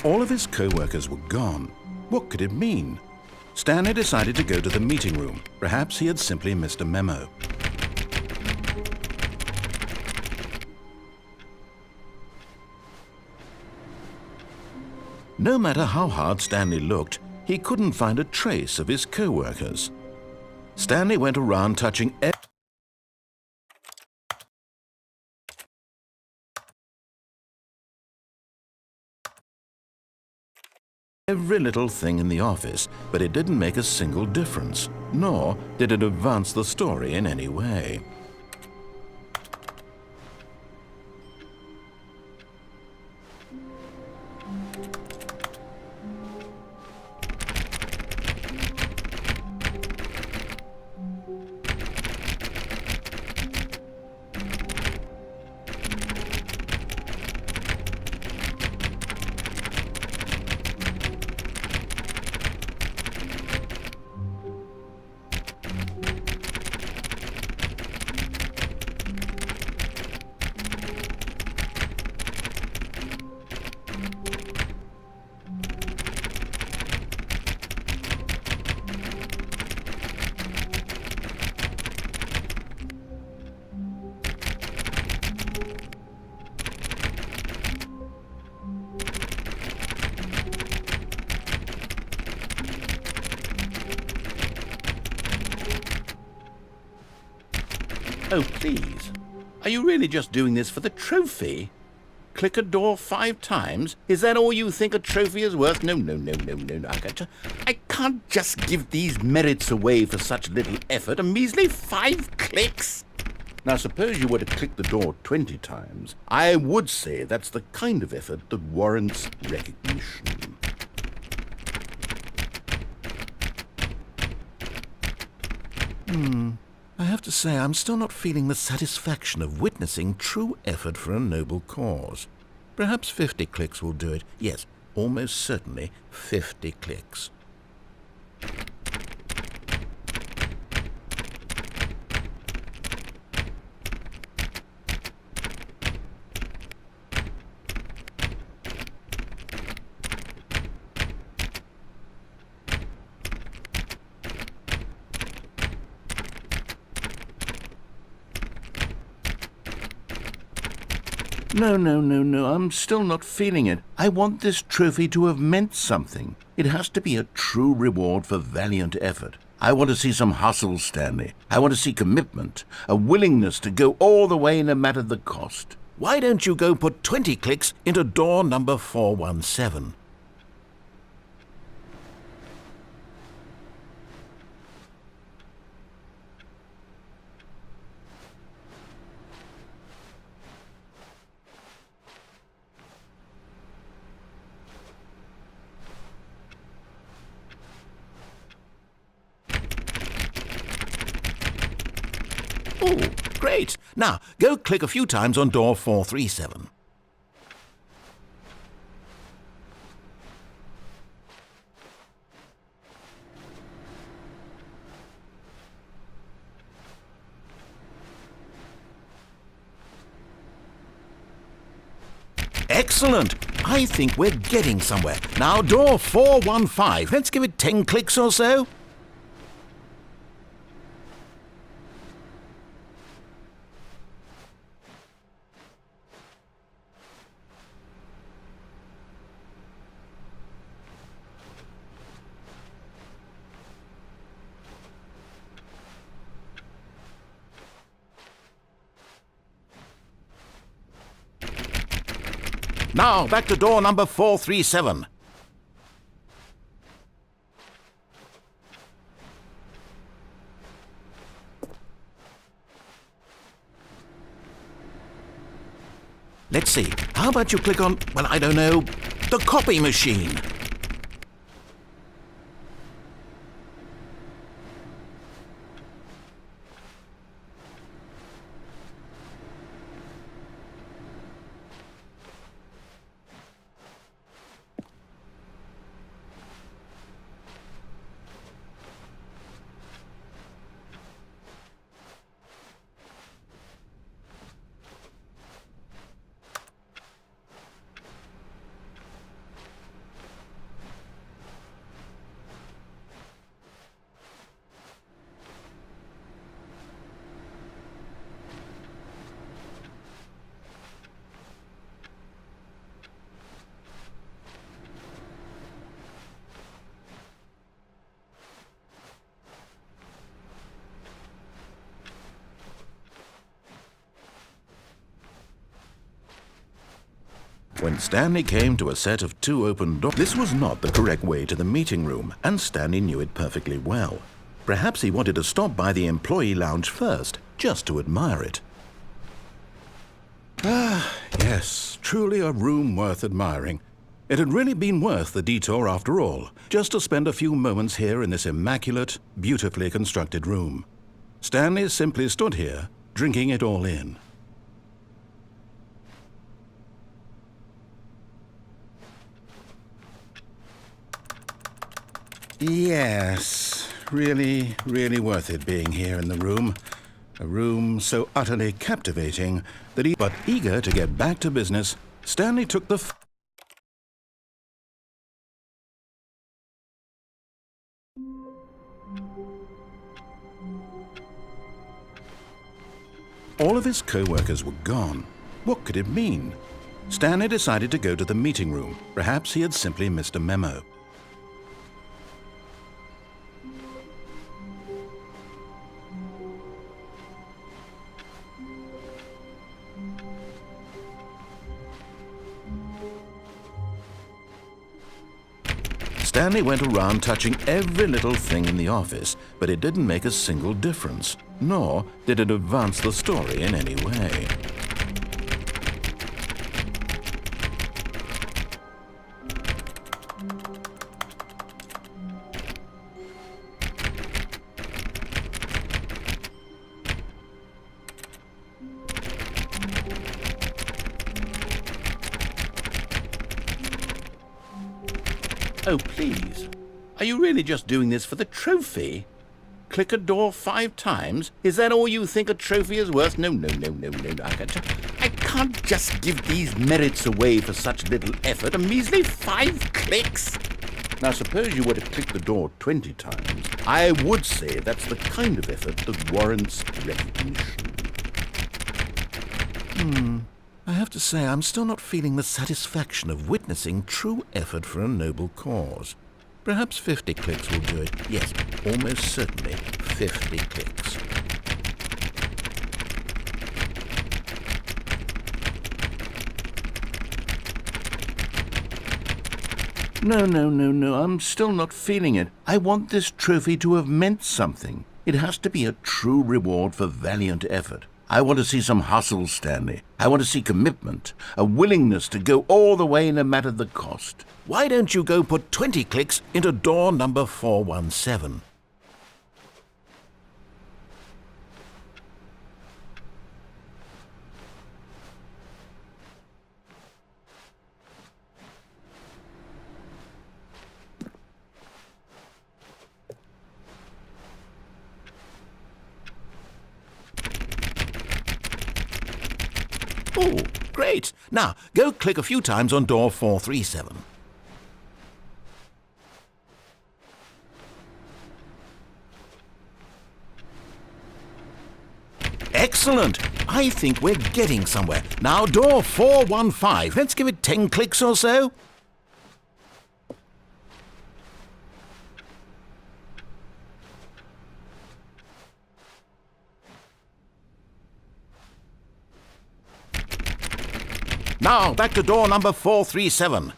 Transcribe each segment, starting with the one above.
All of his co-workers were gone. What could it mean? Stanley decided to go to the meeting room. Perhaps he had simply missed a memo. No matter how hard Stanley looked, he couldn't find a trace of his co-workers. Stanley went around touching every little thing in the office, but it didn't make a single difference, nor did it advance the story in any way. Oh, please. Are you really just doing this for the trophy? Click a door 5 times? Is that all you think a trophy is worth? No. I can't just give these merits away for such little effort. A measly 5 clicks? Now, suppose you were to click the door 20 times. I would say that's the kind of effort that warrants recognition. I have to say, I'm still not feeling the satisfaction of witnessing true effort for a noble cause. Perhaps 50 clicks will do it. Yes, almost certainly 50 clicks. No, I'm still not feeling it. I want this trophy to have meant something. It has to be a true reward for valiant effort. I want to see some hustle, Stanley. I want to see commitment, a willingness to go all the way no matter the cost. Why don't you go put 20 clicks into door number 417? Cool. Great. Now, go click a few times on door 437. Excellent! I think we're getting somewhere. Now, door 415. Let's give it 10 clicks or so. Now, back to door number 437. Let's see. How about you click on, well, I don't know, the copy machine? When Stanley came to a set of 2 open doors, this was not the correct way to the meeting room, and Stanley knew it perfectly well. Perhaps he wanted to stop by the employee lounge first, just to admire it. Ah, yes, truly a room worth admiring. It had really been worth the detour after all, just to spend a few moments here in this immaculate, beautifully constructed room. Stanley simply stood here, drinking it all in. Yes, really, really worth it being here in the room. A room so utterly captivating that but eager to get back to business, Stanley took the All of his co-workers were gone. What could it mean? Stanley decided to go to the meeting room. Perhaps he had simply missed a memo. Stanley went around touching every little thing in the office, but it didn't make a single difference, nor did it advance the story in any way. Oh, please. Are you really just doing this for the trophy? Click a door 5 times? Is that all you think a trophy is worth? No. I can't just give these merits away for such little effort. A measly 5 clicks? Now, suppose you were to click the door 20 times. I would say that's the kind of effort that warrants recognition. I have to say, I'm still not feeling the satisfaction of witnessing true effort for a noble cause. Perhaps 50 clicks will do it. Yes, almost certainly 50 clicks. No, I'm still not feeling it. I want this trophy to have meant something. It has to be a true reward for valiant effort. I want to see some hustle, Stanley. I want to see commitment, a willingness to go all the way no matter the cost. Why don't you go put 20 clicks into door number 417? Oh, great. Now, go click a few times on door 437. Excellent. I think we're getting somewhere. Now, door 415. Let's give it 10 clicks or so. Now, back to door number 437.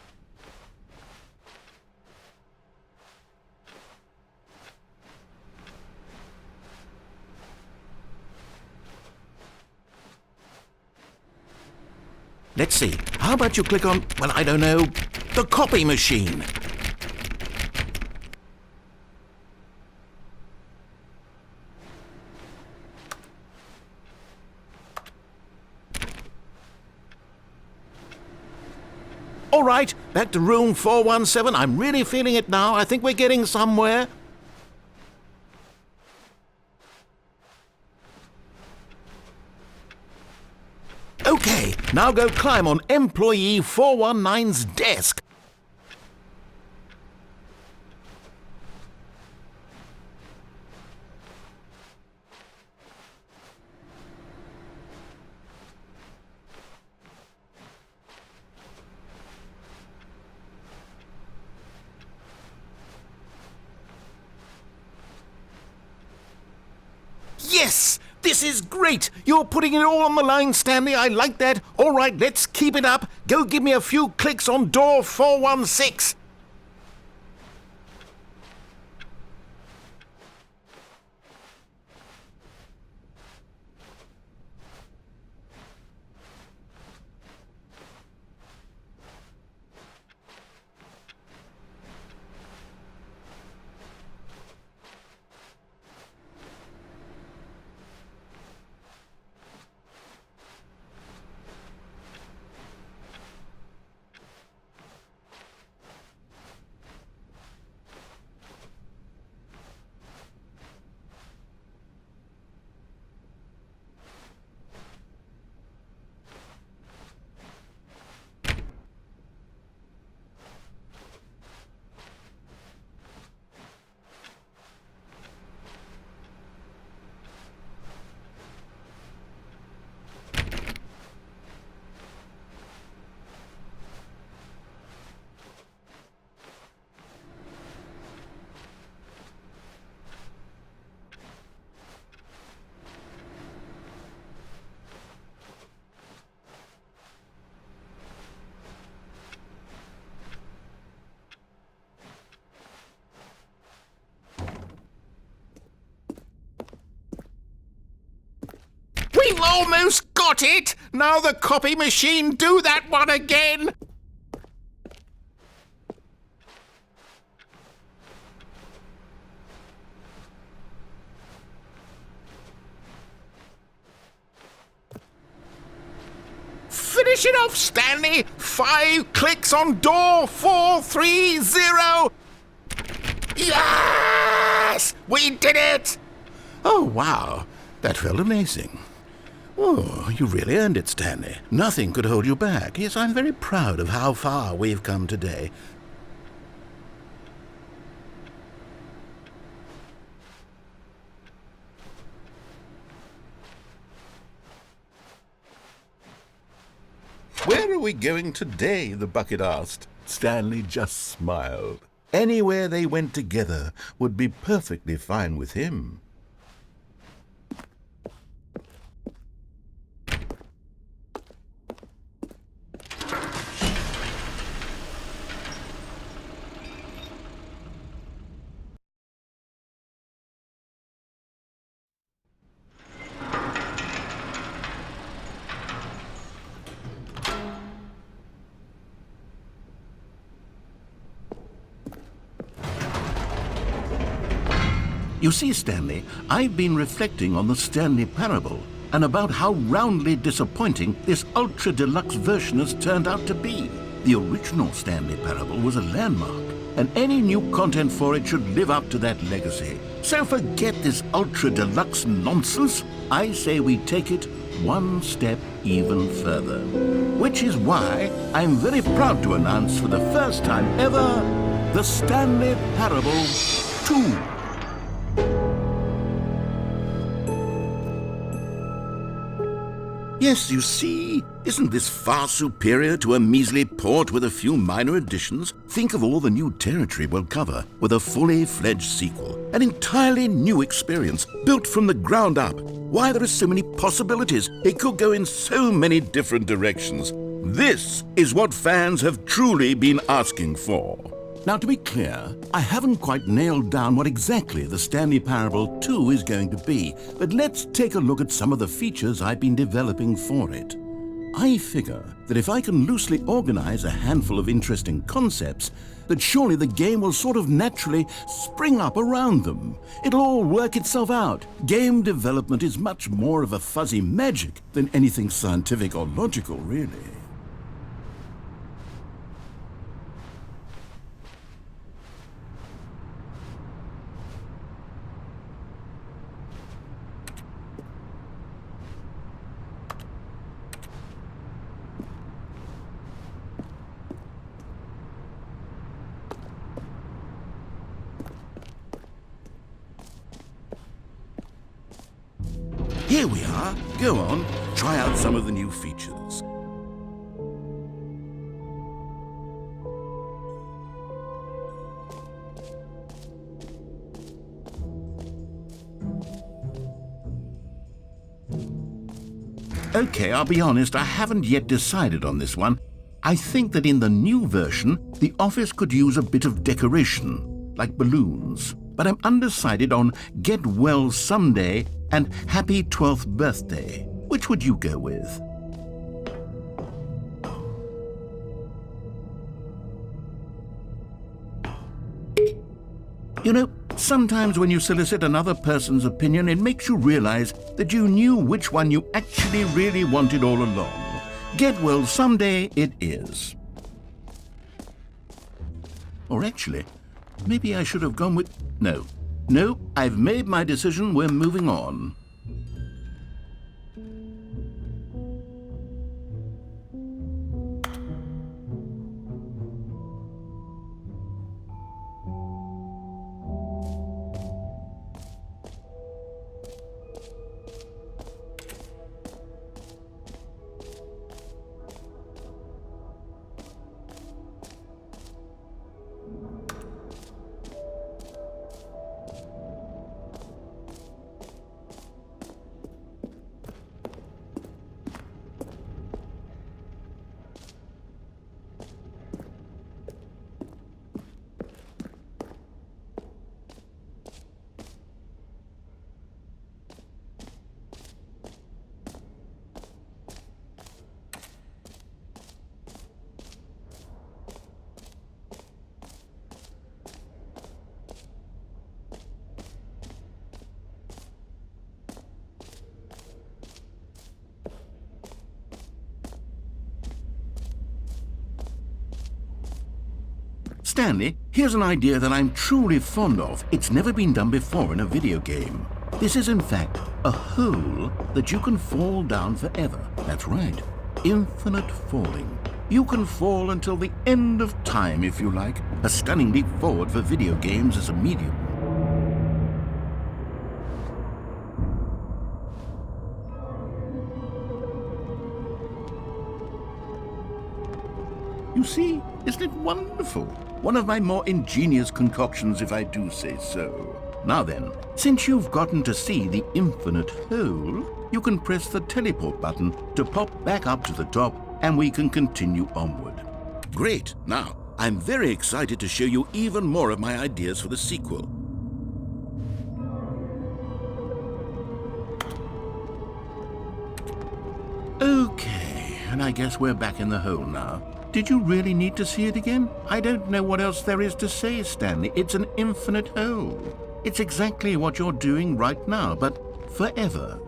Let's see. How about you click on, well, I don't know, the copy machine? All right, back to room 417. I'm really feeling it now. I think we're getting somewhere. Okay, now go climb on employee 419's desk. Yes! This is great! You're putting it all on the line, Stanley. I like that. All right, let's keep it up. Go give me a few clicks on door 416. We've almost got it! Now the copy machine, do that one again! Finish it off, Stanley! 5 clicks on door 430! Yes! We did it! Oh, wow. That felt amazing. Oh, you really earned it, Stanley. Nothing could hold you back. Yes, I'm very proud of how far we've come today. Where are we going today? The bucket asked. Stanley just smiled. Anywhere they went together would be perfectly fine with him. You see, Stanley, I've been reflecting on the Stanley Parable and about how roundly disappointing this ultra-deluxe version has turned out to be. The original Stanley Parable was a landmark, and any new content for it should live up to that legacy. So forget this ultra-deluxe nonsense. I say we take it one step even further. Which is why I'm very proud to announce for the first time ever, the Stanley Parable 2. Yes, you see, isn't this far superior to a measly port with a few minor additions? Think of all the new territory we'll cover with a fully fledged sequel. An entirely new experience, built from the ground up. Why, there are so many possibilities. It could go in so many different directions. This is what fans have truly been asking for. Now, to be clear, I haven't quite nailed down what exactly the Stanley Parable 2 is going to be, but let's take a look at some of the features I've been developing for it. I figure that if I can loosely organize a handful of interesting concepts, that surely the game will sort of naturally spring up around them. It'll all work itself out. Game development is much more of a fuzzy magic than anything scientific or logical, really. Here we are. Go on, try out some of the new features. Okay, I'll be honest, I haven't yet decided on this one. I think that in the new version, the office could use a bit of decoration, like balloons. But I'm undecided on Get Well Someday and Happy 12th Birthday. Which would you go with? You know, sometimes when you solicit another person's opinion, it makes you realize that you knew which one you actually really wanted all along. Get Well Someday it is. Or actually, maybe I should have gone with... No, I've made my decision. We're moving on. Stanley, here's an idea that I'm truly fond of. It's never been done before in a video game. This is, in fact, a hole that you can fall down forever. That's right, infinite falling. You can fall until the end of time, if you like. A stunning leap forward for video games as a medium. You see, isn't it wonderful? One of my more ingenious concoctions, if I do say so. Now then, since you've gotten to see the infinite hole, you can press the teleport button to pop back up to the top, and we can continue onward. Great! Now, I'm very excited to show you even more of my ideas for the sequel. Okay, and I guess we're back in the hole now. Did you really need to see it again? I don't know what else there is to say, Stanley. It's an infinite hole. It's exactly what you're doing right now, but forever.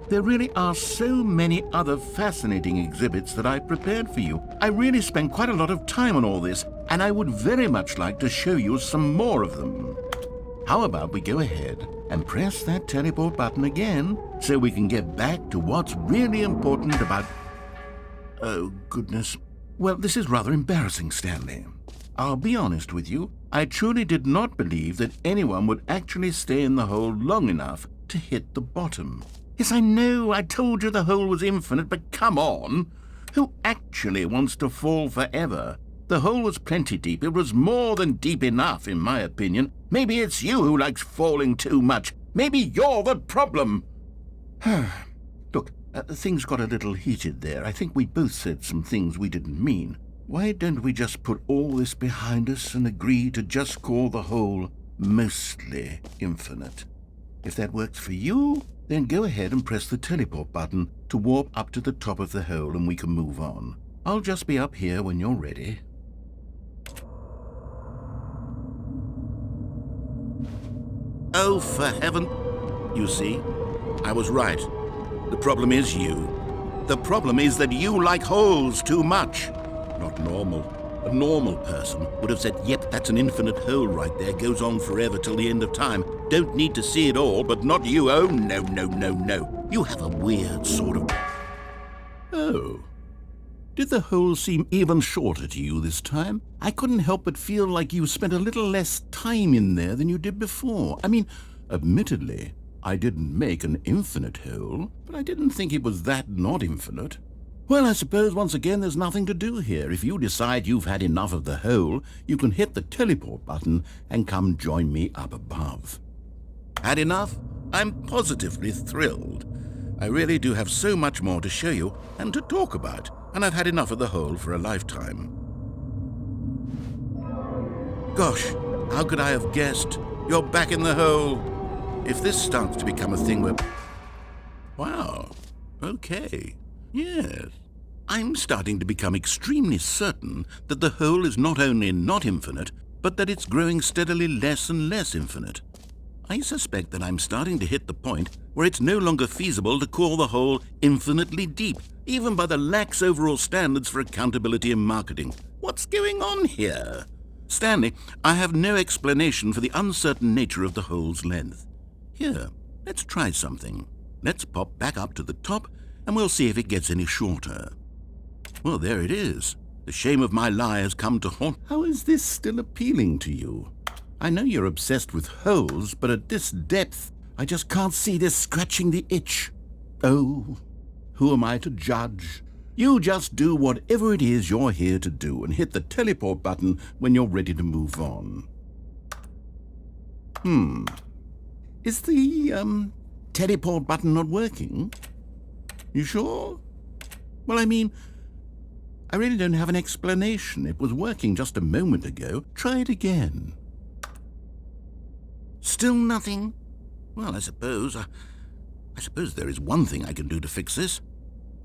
There really are so many other fascinating exhibits that I've prepared for you. I really spent quite a lot of time on all this, and I would very much like to show you some more of them. How about we go ahead and press that teleport button again, so we can get back to what's really important about... Oh, goodness. Well, this is rather embarrassing, Stanley. I'll be honest with you. I truly did not believe that anyone would actually stay in the hole long enough to hit the bottom. Yes, I know, I told you the hole was infinite, but come on. Who actually wants to fall forever? The hole was plenty deep. It was more than deep enough, in my opinion. Maybe it's you who likes falling too much. Maybe you're the problem. Look, things got a little heated there. I think we both said some things we didn't mean. Why don't we just put all this behind us and agree to just call the hole mostly infinite? If that works for you, then go ahead and press the teleport button to warp up to the top of the hole and we can move on. I'll just be up here when you're ready. Oh, for heaven... You see, I was right. The problem is you. The problem is that you like holes too much. Not normal. A normal person would have said, yep, that's an infinite hole right there, goes on forever till the end of time. Don't need to see it all, but not you. Oh, no, no, no, no. You have a weird sort of... Oh. Did the hole seem even shorter to you this time? I couldn't help but feel like you spent a little less time in there than you did before. I mean, admittedly, I didn't make an infinite hole, but I didn't think it was that not infinite. Well, I suppose once again there's nothing to do here. If you decide you've had enough of the hole, you can hit the teleport button and come join me up above. Had enough? I'm positively thrilled. I really do have so much more to show you and to talk about, and I've had enough of the hole for a lifetime. Gosh, how could I have guessed? You're back in the hole. If this starts to become a thing where... Wow, okay, yes. I'm starting to become extremely certain that the hole is not only not infinite, but that it's growing steadily less and less infinite. I suspect that I'm starting to hit the point where it's no longer feasible to call the hole infinitely deep, even by the lax overall standards for accountability and marketing. What's going on here? Stanley, I have no explanation for the uncertain nature of the hole's length. Here, let's try something. Let's pop back up to the top, and we'll see if it gets any shorter. Well, there it is. The shame of my lie has come to haunt. How is this still appealing to you? I know you're obsessed with holes, but at this depth, I just can't see this scratching the itch. Oh, who am I to judge? You just do whatever it is you're here to do and hit the teleport button when you're ready to move on. Is the, teleport button not working? You sure? Well, I mean, I really don't have an explanation. It was working just a moment ago. Try it again. Still nothing? Well, I suppose there is one thing I can do to fix this.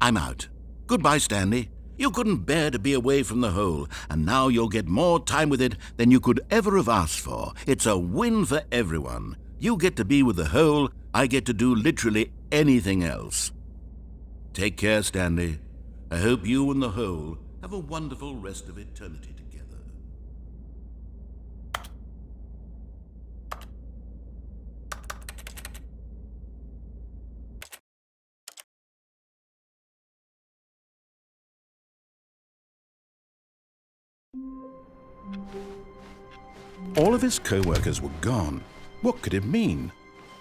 I'm out. Goodbye, Stanley. You couldn't bear to be away from the hole, and now you'll get more time with it than you could ever have asked for. It's a win for everyone. You get to be with the hole, I get to do literally anything else. Take care, Stanley. I hope you and the hole have a wonderful rest of eternity together. All of his co-workers were gone. What could it mean?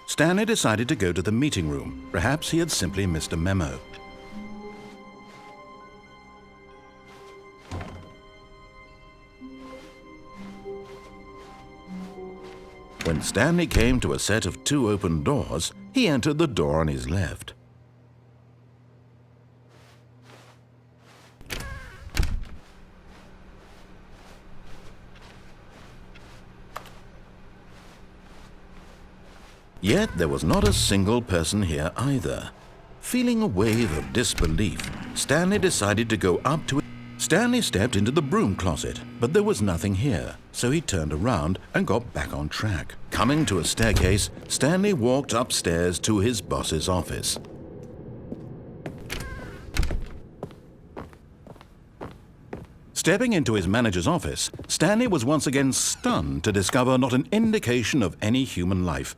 Stanley decided to go to the meeting room. Perhaps he had simply missed a memo. When Stanley came to a set of 2 open doors, he entered the door on his left. Yet there was not a single person here either. Feeling a wave of disbelief, Stanley decided to go up to it. Stanley stepped into the broom closet, but there was nothing here, so he turned around and got back on track. Coming to a staircase, Stanley walked upstairs to his boss's office. Stepping into his manager's office, Stanley was once again stunned to discover not an indication of any human life.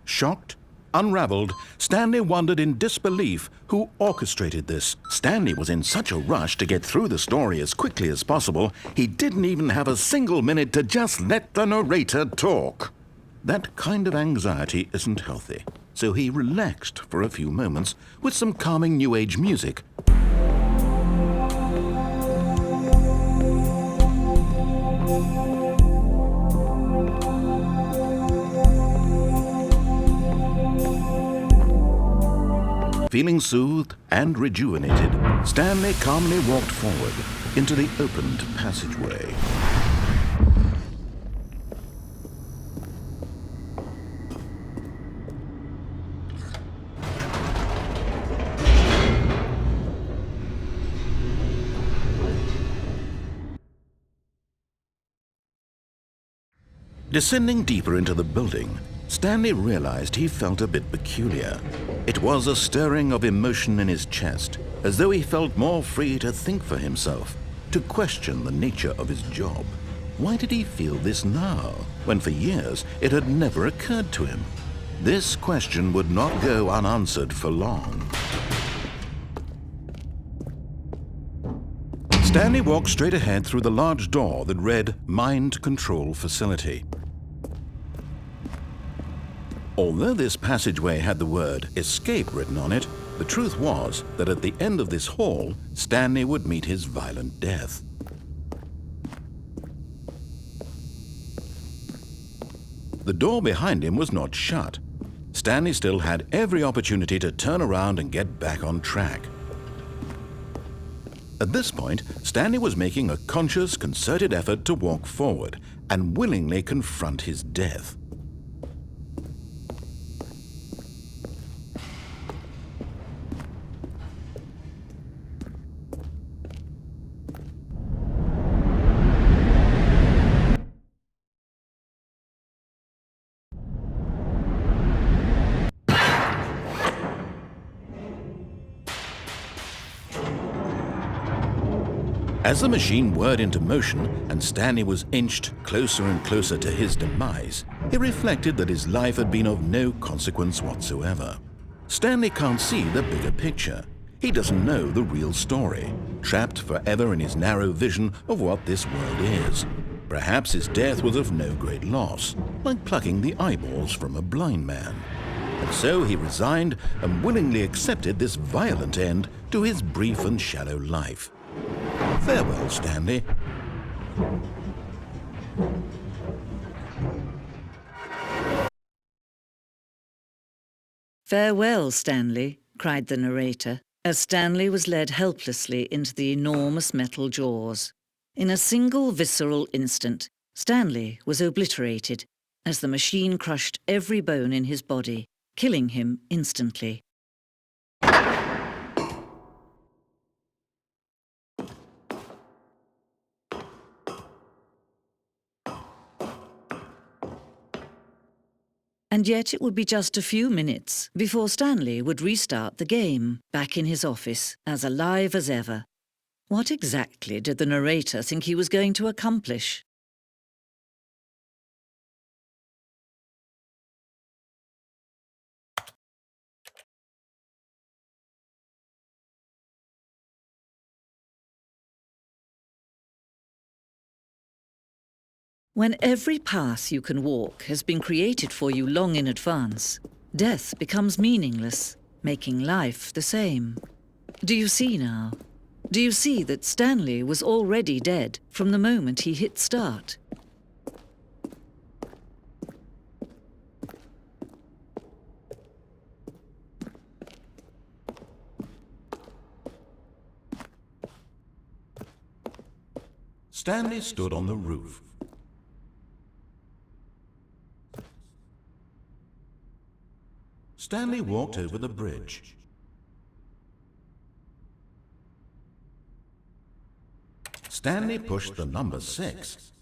Shocked, Unraveled, Stanley wondered in disbelief who orchestrated this. Stanley was in such a rush to get through the story as quickly as possible, he didn't even have a single minute to just let the narrator talk. That kind of anxiety isn't healthy, so he relaxed for a few moments with some calming New Age music. Feeling soothed and rejuvenated, Stanley calmly walked forward into the opened passageway. Descending deeper into the building, Stanley realized he felt a bit peculiar. It was a stirring of emotion in his chest, as though he felt more free to think for himself, to question the nature of his job. Why did he feel this now, when for years it had never occurred to him? This question would not go unanswered for long. Stanley walked straight ahead through the large door that read Mind Control Facility. Although this passageway had the word escape written on it, the truth was that at the end of this hall, Stanley would meet his violent death. The door behind him was not shut. Stanley still had every opportunity to turn around and get back on track. At this point, Stanley was making a conscious, concerted effort to walk forward and willingly confront his death. As the machine whirred into motion and Stanley was inched closer and closer to his demise, he reflected that his life had been of no consequence whatsoever. Stanley can't see the bigger picture. He doesn't know the real story, trapped forever in his narrow vision of what this world is. Perhaps his death was of no great loss, like plucking the eyeballs from a blind man. And so he resigned and willingly accepted this violent end to his brief and shallow life. Farewell, Stanley. "Farewell, Stanley," cried the narrator, as Stanley was led helplessly into the enormous metal jaws. In a single visceral instant, Stanley was obliterated as the machine crushed every bone in his body, killing him instantly. And yet it would be just a few minutes before Stanley would restart the game, back in his office, as alive as ever. What exactly did the narrator think he was going to accomplish? When every path you can walk has been created for you long in advance, death becomes meaningless, making life the same. Do you see now? Do you see that Stanley was already dead from the moment he hit start? Stanley stood on the roof. Stanley walked over the bridge. Stanley pushed the number 6.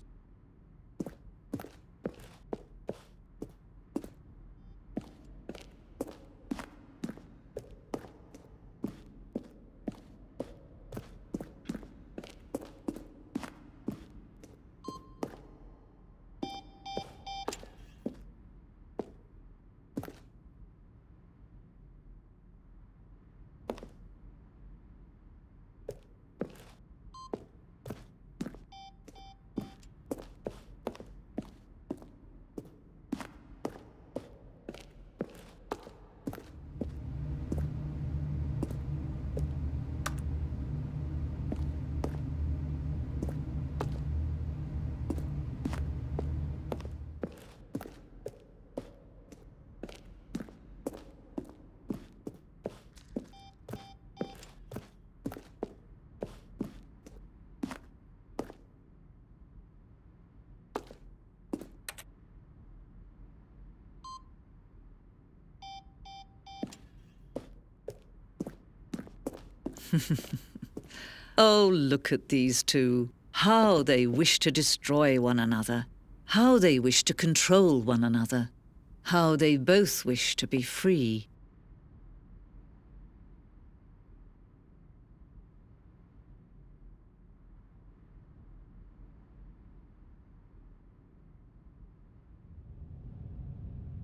Oh, look at these two. How they wish to destroy one another. How they wish to control one another. How they both wish to be free.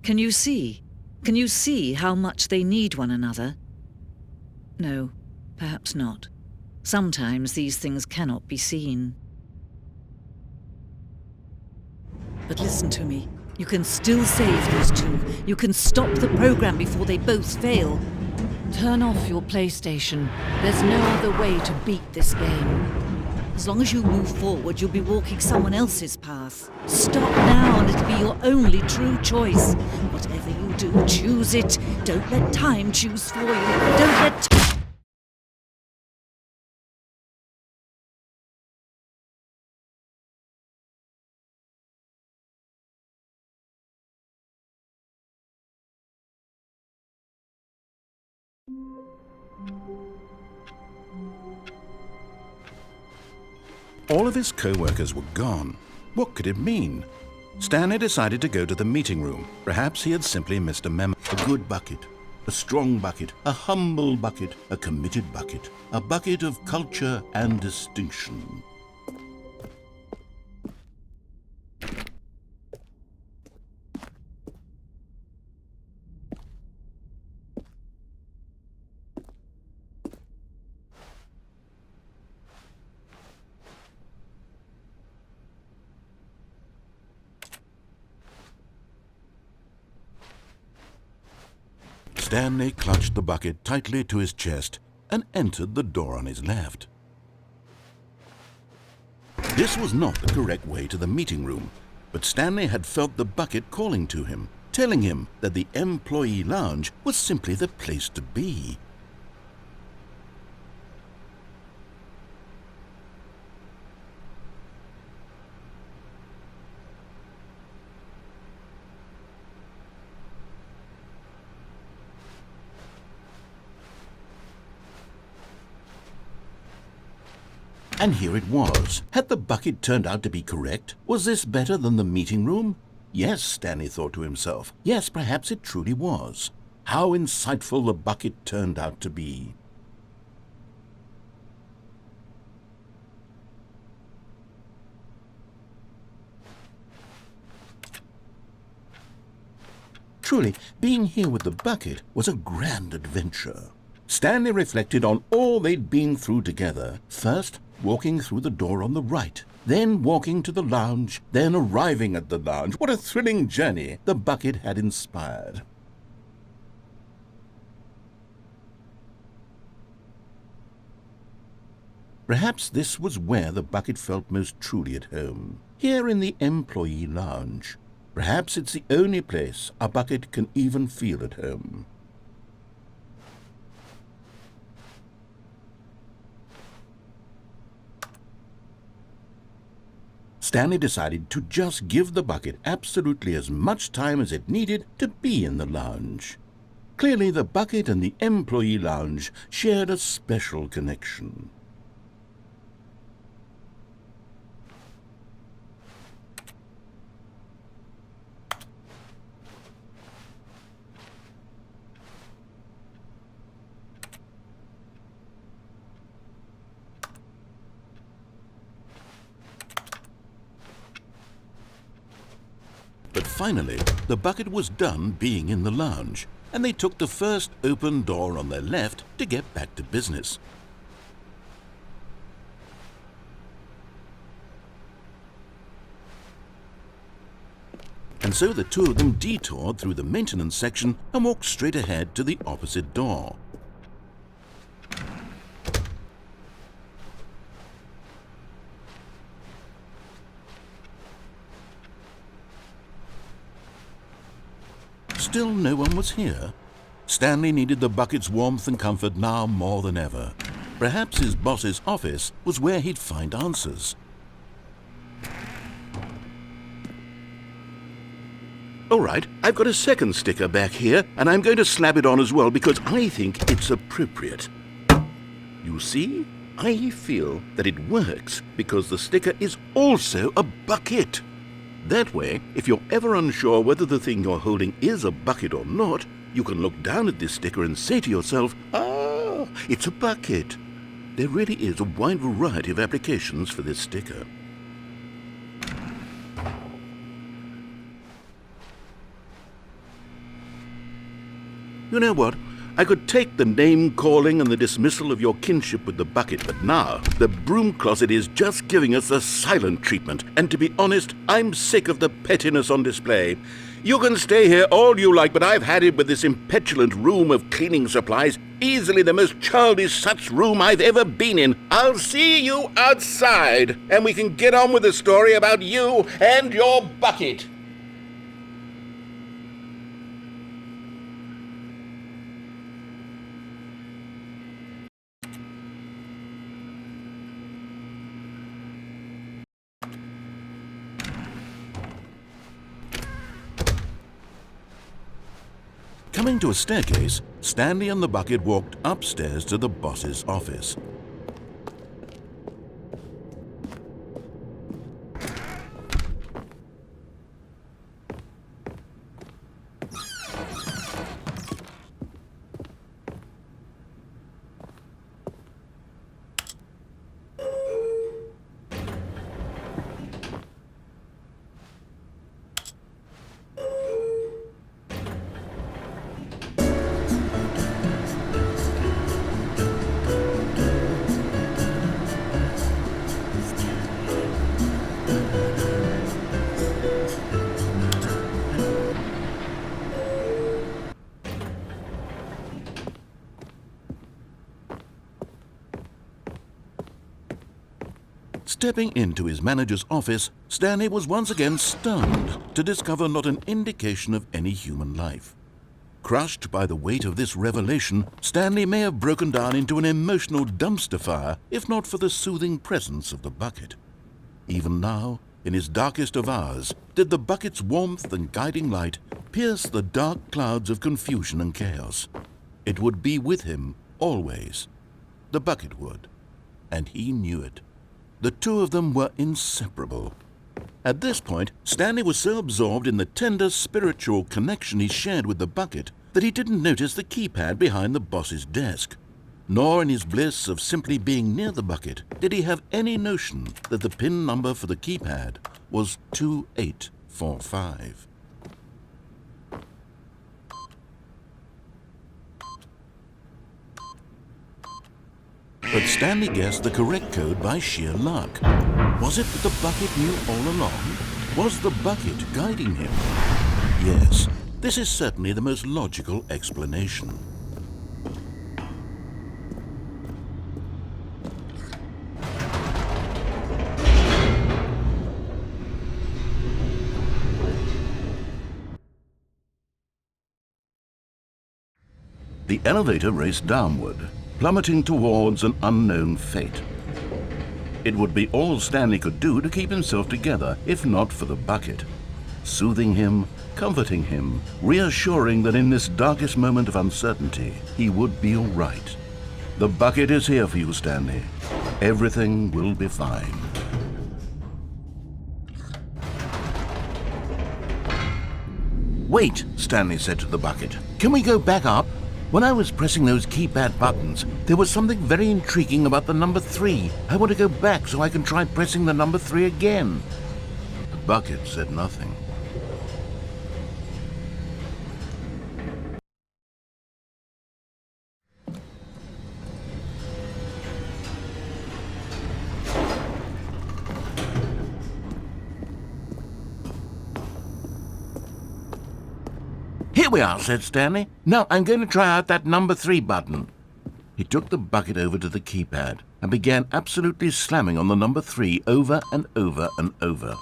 Can you see? Can you see how much they need one another? No, perhaps not. Sometimes these things cannot be seen. But listen to me. You can still save these two. You can stop the program before they both fail. Turn off your PlayStation. There's no other way to beat this game. As long as you move forward, you'll be walking someone else's path. Stop now and it'll be your only true choice. Whatever you do, choose it. Don't let time choose for you. Don't let... All of his co-workers were gone. What could it mean? Stanley decided to go to the meeting room. Perhaps he had simply missed a memo. A good bucket, a strong bucket, a humble bucket, a committed bucket, a bucket of culture and distinction. Stanley clutched the bucket tightly to his chest and entered the door on his left. This was not the correct way to the meeting room, but Stanley had felt the bucket calling to him, telling him that the employee lounge was simply the place to be. And here it was. Had the bucket turned out to be correct? Was this better than the meeting room? Yes, Stanley thought to himself. Yes, perhaps it truly was. How insightful the bucket turned out to be. Truly, being here with the bucket was a grand adventure. Stanley reflected on all they'd been through together. First, walking through the door on the right, then walking to the lounge, then arriving at the lounge. What a thrilling journey the bucket had inspired. Perhaps this was where the bucket felt most truly at home, here in the employee lounge. Perhaps it's the only place a bucket can even feel at home. Stanley decided to just give the bucket absolutely as much time as it needed to be in the lounge. Clearly, the bucket and the employee lounge shared a special connection. But finally, the bucket was done being in the lounge, and they took the first open door on their left to get back to business. And so the two of them detoured through the maintenance section and walked straight ahead to the opposite door. Still no one was here. Stanley needed the bucket's warmth and comfort now more than ever. Perhaps his boss's office was where he'd find answers. All right, I've got a second sticker back here, and I'm going to slap it on as well because I think it's appropriate. You see, I feel that it works because the sticker is also a bucket. That way, if you're ever unsure whether the thing you're holding is a bucket or not, you can look down at this sticker and say to yourself, "Ah, it's a bucket." There really is a wide variety of applications for this sticker. You know what? I could take the name-calling and the dismissal of your kinship with the bucket, but now the broom closet is just giving us the silent treatment, and to be honest, I'm sick of the pettiness on display. You can stay here all you like, but I've had it with this impetulant room of cleaning supplies, easily the most childish such room I've ever been in. I'll see you outside, and we can get on with the story about you and your bucket. Coming to a staircase, Stanley and the bucket walked upstairs to the boss's office. Stepping into his manager's office, Stanley was once again stunned to discover not an indication of any human life. Crushed by the weight of this revelation, Stanley may have broken down into an emotional dumpster fire if not for the soothing presence of the bucket. Even now, in his darkest of hours, did the bucket's warmth and guiding light pierce the dark clouds of confusion and chaos. It would be with him always. The bucket would, and he knew it. The two of them were inseparable. At this point, Stanley was so absorbed in the tender spiritual connection he shared with the bucket that he didn't notice the keypad behind the boss's desk. Nor in his bliss of simply being near the bucket did he have any notion that the PIN number for the keypad was 2845. But Stanley guessed the correct code by sheer luck. Was it that the bucket knew all along? Was the bucket guiding him? Yes, this is certainly the most logical explanation. The elevator raced downward, plummeting towards an unknown fate. It would be all Stanley could do to keep himself together, if not for the bucket. Soothing him, comforting him, reassuring that in this darkest moment of uncertainty, he would be all right. The bucket is here for you, Stanley. Everything will be fine. Wait, Stanley said to the bucket. Can we go back up? When I was pressing those keypad buttons, there was something very intriguing about the number 3. I want to go back so I can try pressing the number 3 again. The bucket said nothing. Here we are, said Stanley. Now I'm going to try out that number 3 button. He took the bucket over to the keypad and began absolutely slamming on the number 3 over and over and over.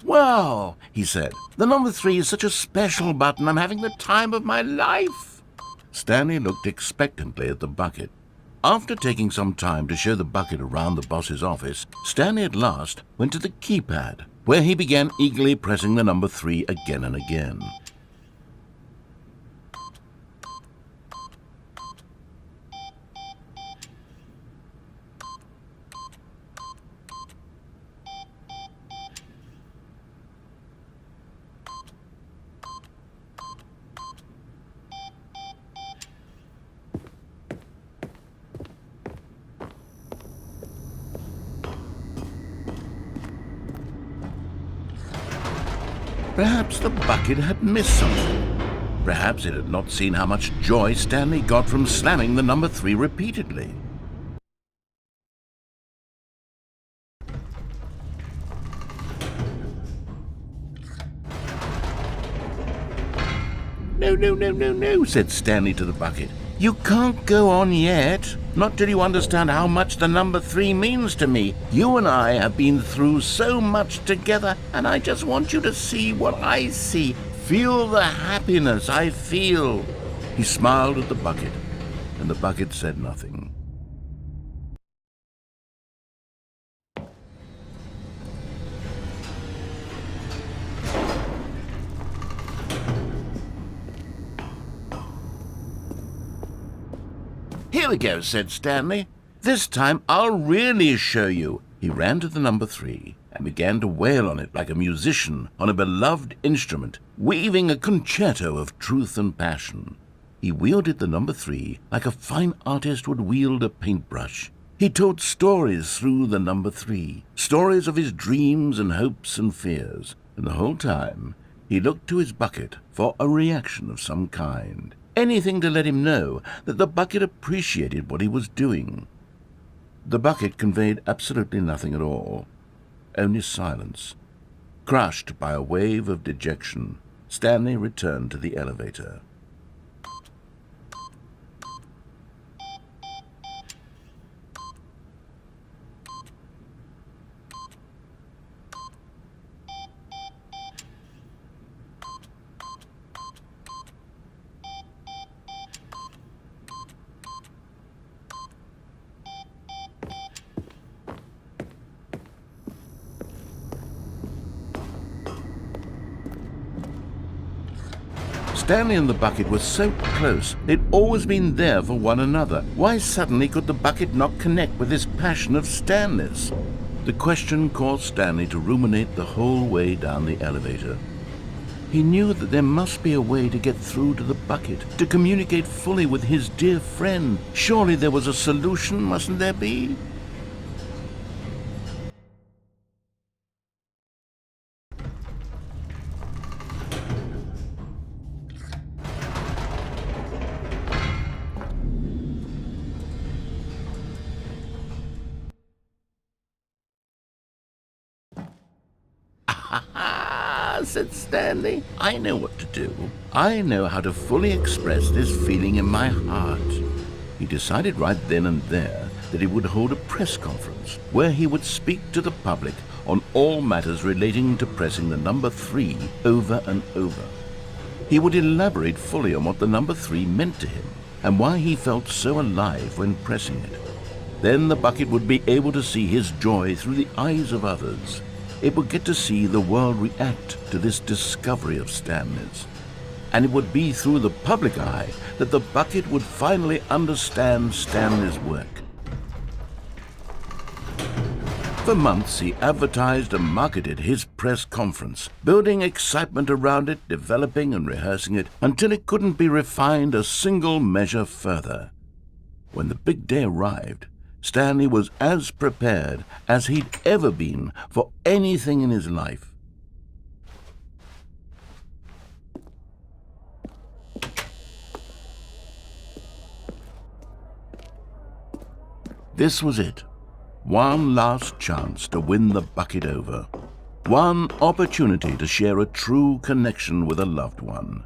Wow, he said. The number 3 is such a special button. I'm having the time of my life. Stanley looked expectantly at the bucket. After taking some time to show the bucket around the boss's office, Stanley at last went to the keypad, where he began eagerly pressing the number 3 again and again. Perhaps the bucket had missed something. Perhaps it had not seen how much joy Stanley got from slamming the number 3 repeatedly. No, said Stanley to the bucket. You can't go on yet. Not till you understand how much the number 3 means to me. You and I have been through so much together, and I just want you to see what I see. Feel the happiness I feel. He smiled at the bucket, and the bucket said nothing. Here we go, said Stanley. This time I'll really show you. He ran to the number 3 and began to wail on it like a musician on a beloved instrument, weaving a concerto of truth and passion. He wielded the number 3 like a fine artist would wield a paintbrush. He told stories through the number 3, stories of his dreams and hopes and fears, and the whole time he looked to his bucket for a reaction of some kind. Anything to let him know that the bucket appreciated what he was doing. The bucket conveyed absolutely nothing at all, only silence. Crushed by a wave of dejection, Stanley returned to the elevator. Stanley and the bucket were so close. They'd always been there for one another. Why suddenly could the bucket not connect with this passion of Stanley's? The question caused Stanley to ruminate the whole way down the elevator. He knew that there must be a way to get through to the bucket, to communicate fully with his dear friend. Surely there was a solution, mustn't there be? Said Stanley. I know what to do. I know how to fully express this feeling in my heart. He decided right then and there that he would hold a press conference where he would speak to the public on all matters relating to pressing the number 3 over and over. He would elaborate fully on what the number 3 meant to him and why he felt so alive when pressing it. Then the bucket would be able to see his joy through the eyes of others. It would get to see the world react to this discovery of Stanley's. And it would be through the public eye that the bucket would finally understand Stanley's work. For months he advertised and marketed his press conference, building excitement around it, developing and rehearsing it, until it couldn't be refined a single measure further. When the big day arrived, Stanley was as prepared as he'd ever been for anything in his life. This was it. One last chance to win the bucket over. One opportunity to share a true connection with a loved one.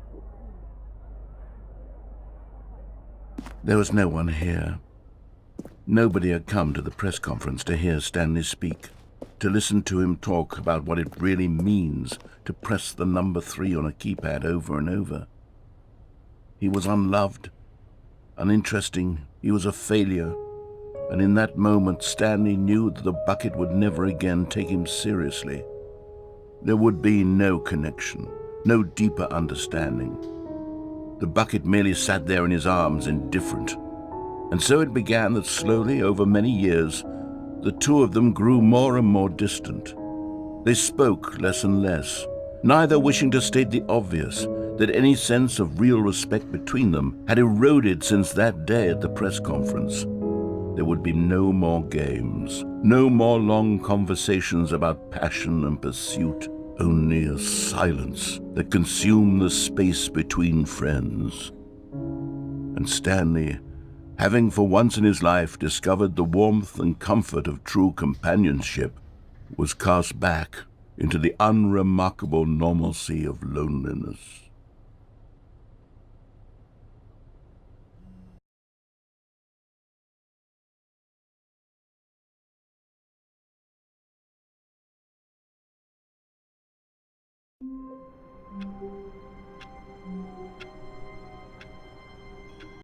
There was no one here. Nobody had come to the press conference to hear Stanley speak, to listen to him talk about what it really means to press the number 3 on a keypad over and over. He was unloved, uninteresting, he was a failure, and in that moment Stanley knew that the bucket would never again take him seriously. There would be no connection, no deeper understanding. The bucket merely sat there in his arms, indifferent. And so it began that slowly, over many years, the two of them grew more and more distant. They spoke less and less, neither wishing to state the obvious, that any sense of real respect between them had eroded since that day at the press conference. There would be no more games, no more long conversations about passion and pursuit. only a silence that consumed the space between friends. And Stanley, having for once in his life discovered the warmth and comfort of true companionship, was cast back into the unremarkable normalcy of loneliness.